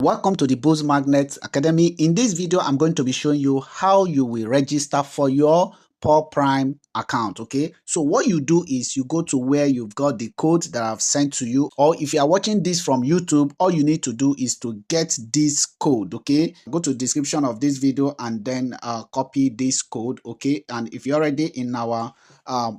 Welcome to the Boost Magnet Academy. In this video, I'm going to be showing you how you will register for your Paul Prime account. Okay, so what you do is you go to where you've got the code that I've sent to you, or if you are watching this from YouTube, all you need to do is to get this code. Okay, go to the description of this video and then copy this code. Okay, and if you're already in our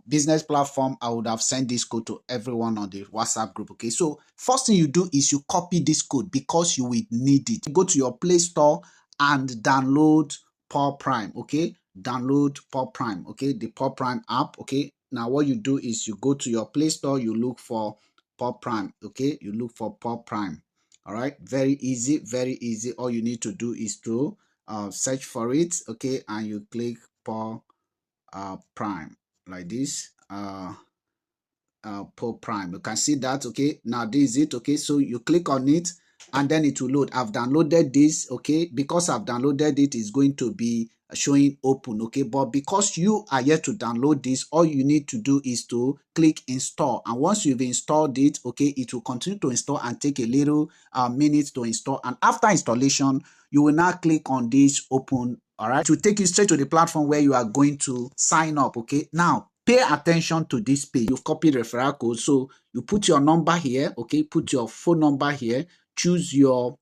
business platform, I would have sent this code to everyone on the WhatsApp group. Okay, so first thing you do is you copy this code because you will need it. Go to your Play Store and download Paul Prime. Okay, download Paul Prime. Okay, the Paul Prime app. Okay, now what you do is you go to your Play Store, you look for Paul Prime. Okay, you look for Paul Prime. All right, very easy, very easy. All you need to do is to search for it. Okay, and you click Paul Prime like this. Paul Prime. You can see that. Okay, now this is it. Okay, so you click on it and then it will load. I've downloaded this. Okay, because I've downloaded it, it's going to be showing open. Okay, but because you are yet to download this, all you need to do is to click install, and once you've installed it, okay, it will continue to install and take a little minutes to install, and after installation you will now click on this open. All right, to take you straight to the platform where you are going to sign up. Okay, now pay attention to this page. You've copied referral code, so you put your number here. Okay, put your phone number here, choose your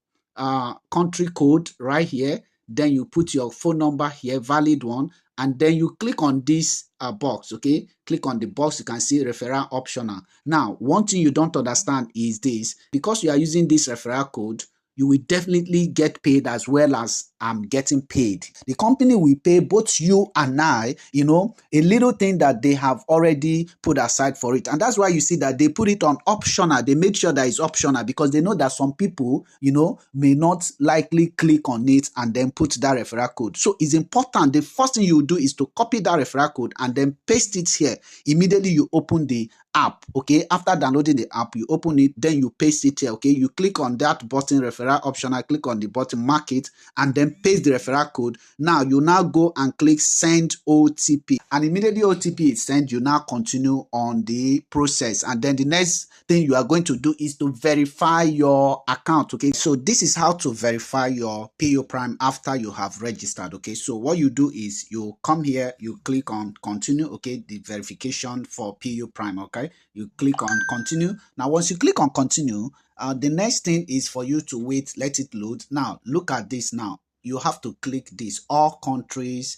country code right here, then you put your phone number here, valid one, and then you click on this box. Okay, click on the box. You can see referral optional. Now, one thing you don't understand is this: because you are using this referral code, you will definitely get paid as well as I'm getting paid. The company will pay both you and I, a little thing that they have already put aside for it. And that's why you see that they put it on optional. They make sure that it's optional because they know that some people, may not likely click on it and then put that referral code. So it's important. The first thing you do is to copy that referral code and then paste it here. Immediately you open the app. Okay, after downloading the app, you open it, then you paste it here. Okay, you click on that button, referral optional, click on the button, mark it, and then paste the referral code. Now you now go and click send OTP, and immediately OTP is sent. You now continue on the process, and then the next thing you are going to do is to verify your account. Okay, so this is how to verify your PO Prime after you have registered. Okay, so what you do is you come here, you click on continue. Okay, the verification for PO Prime. Okay, you click on continue. Now once you click on continue, the next thing is for you to wait, let it load. Now look at this. Now you have to click this, all countries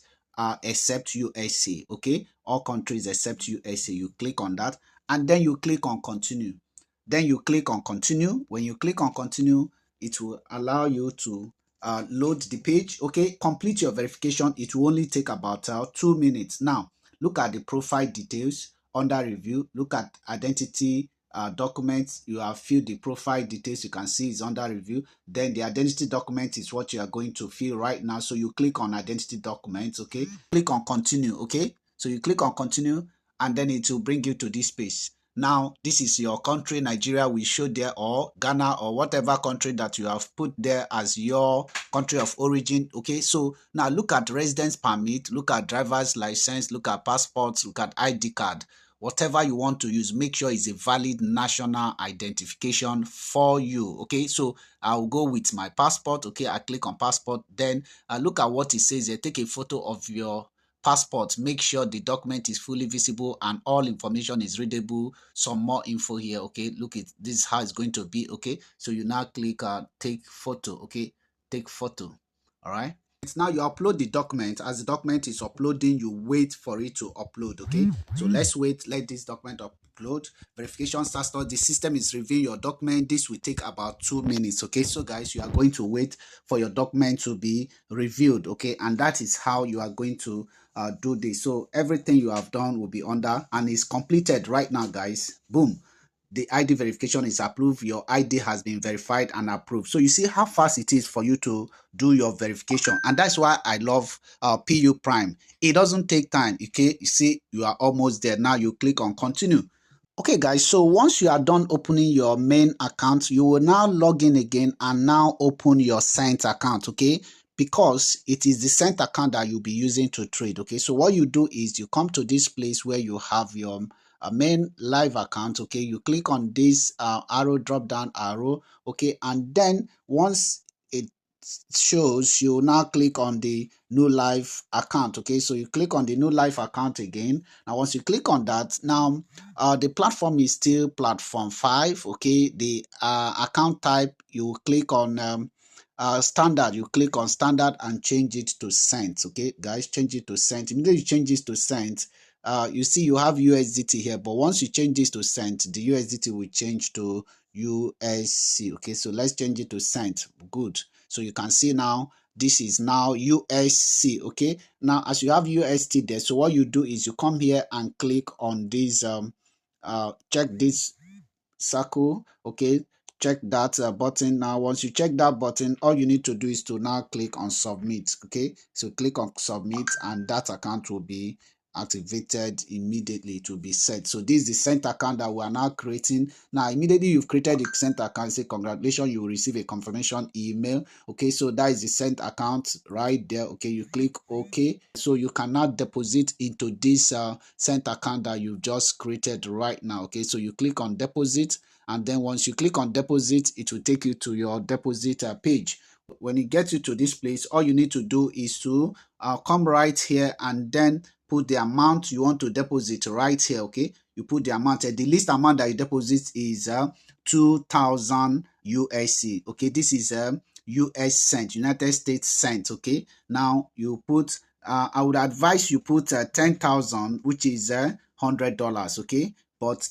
except USA. Okay, all countries except USA. You click on that and then you click on continue. Then you click on continue. When you click on continue, it will allow you to load the page. Okay, complete your verification. It will only take about 2 minutes. Now look at the profile details under review. Look at identity documents. You have filled the profile details. You can see it's under review. Then the identity document is what you are going to fill right now. So you click on identity documents. Okay, click on continue. Okay, so you click on continue and then it will bring you to this page. Now this is your country. Nigeria will show there, or Ghana, or whatever country that you have put there as your country of origin. Okay, so now look at residence permit, look at driver's license, look at passports, look at ID card. Whatever you want to use, make sure it's a valid national identification for you. Okay, so I'll go with my passport. Okay, I click on passport. Then I look at what it says here. Take a photo of your passport. Make sure the document is fully visible and all information is readable. Some more info here. Okay, look at this is how it's going to be. Okay, so you now click take photo. Okay, take photo. All right. Now you upload the document. As the document is uploading, you wait for it to upload. Okay, so let's wait. Let this document upload. Verification starts. The system is reviewing your document. This will take about 2 minutes. Okay, so guys, you are going to wait for your document to be reviewed. Okay, and that is how you are going to do this. So everything you have done will be under and is completed right now, guys. Boom. The ID verification is approved. Your ID has been verified and approved. So you see how fast it is for you to do your verification. And that's why I love PU Prime. It doesn't take time. Okay, you see, you are almost there. Now you click on continue. Okay, guys, so once you are done opening your main account, you will now log in again and now open your Sent account. Okay, because it is the Sent account that you'll be using to trade. Okay, so what you do is you come to this place where you have your main live account. Okay, you click on this arrow, drop down arrow. Okay, and then once shows, you now click on the new live account. Okay, so you click on the new live account again. Now once you click on that, now the platform is still platform 5. Okay, the account type, you click on standard. You click on standard and change it to cents. Okay guys, change it to cents. Immediately you change this to cents, you see you have USDT here, but once you change this to cents, the USDT will change to USC. Okay, so let's change it to cent. Good. So you can see now this is now USC. Okay, now as you have UST there, so what you do is you come here and click on this check this circle. Okay, check that button. Now once you check that button, all you need to do is to now click on submit. Okay, so click on submit and that account will be activated immediately. To be set. So this is the sent account that we are now creating. Now immediately you've created the sent account, say congratulations, you will receive a confirmation email. Okay, so that is the sent account right there. Okay, you click OK. So you can now deposit into this sent account that you've just created right now. Okay, so you click on deposit, and then once you click on deposit, it will take you to your deposit page. When it gets you to this place, all you need to do is to come right here and then put the amount you want to deposit right here. Okay, you put the amount. The least amount that you deposit is 2,000 USC. Okay, this is US cent, United States cent. Okay, now you put I would advise you put 10,000, which is $100. Okay, but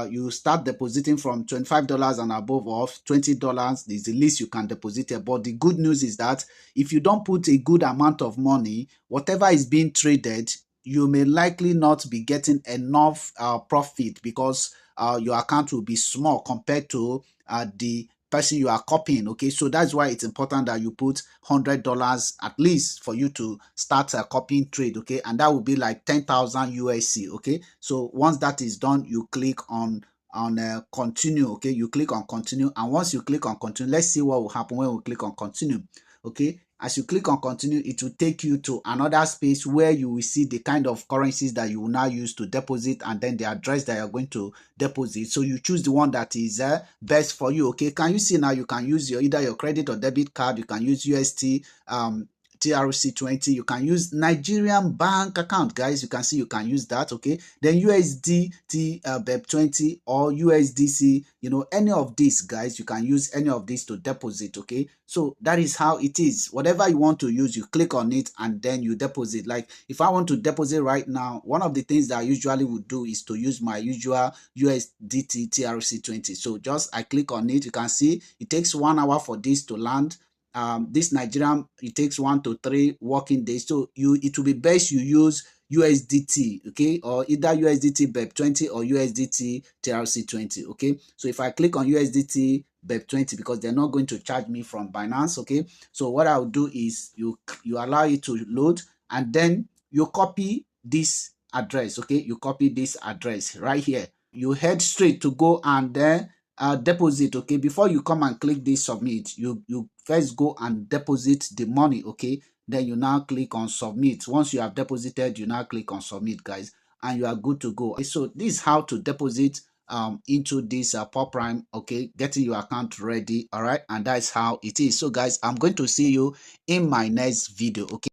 you start depositing from $25 and above, of $20 is the least you can deposit here. But the good news is that if you don't put a good amount of money, whatever is being traded, you may likely not be getting enough profit, because your account will be small compared to the person you are copying. Okay, so that's why it's important that you put $100 at least for you to start a copying trade. Okay, and that will be like 10,000 USC. Okay, so once that is done, you click on continue. Okay, you click on continue, and once you click on continue, let's see what will happen when we click on continue. Okay, as you click on continue, it will take you to another space where you will see the kind of currencies that you will now use to deposit, and then the address that you're going to deposit. So you choose the one that is best for you. Okay, can you see now you can use either your credit or debit card. You can use UST TRC20, you can use Nigerian bank account, guys. You can see you can use that. Okay, then USDT BEP20 or USDC, any of these, guys, you can use any of these to deposit. Okay, so that is how it is. Whatever you want to use, you click on it and then you deposit. Like if I want to deposit right now, one of the things that I usually would do is to use my usual USDT TRC20. So just I click on it. You can see it takes 1 hour for this to land. This Nigerian, it takes 1 to 3 working days. So it will be best you use USDT, okay, or either USDT BEP20 or USDT TRC20. Okay, so if I click on USDT BEP20, because they're not going to charge me from Binance. Okay, so what I'll do is you allow it to load, and then you copy this address. Okay, you copy this address right here. You head straight to go and then deposit. Okay, before you come and click this submit, you first go and deposit the money. Okay, then you now click on submit. Once you have deposited, you now click on submit, guys, and you are good to go. Okay, so this is how to deposit into this Pop Prime. Okay, getting your account ready. All right, and that's how it is. So guys, I'm going to see you in my next video. Okay.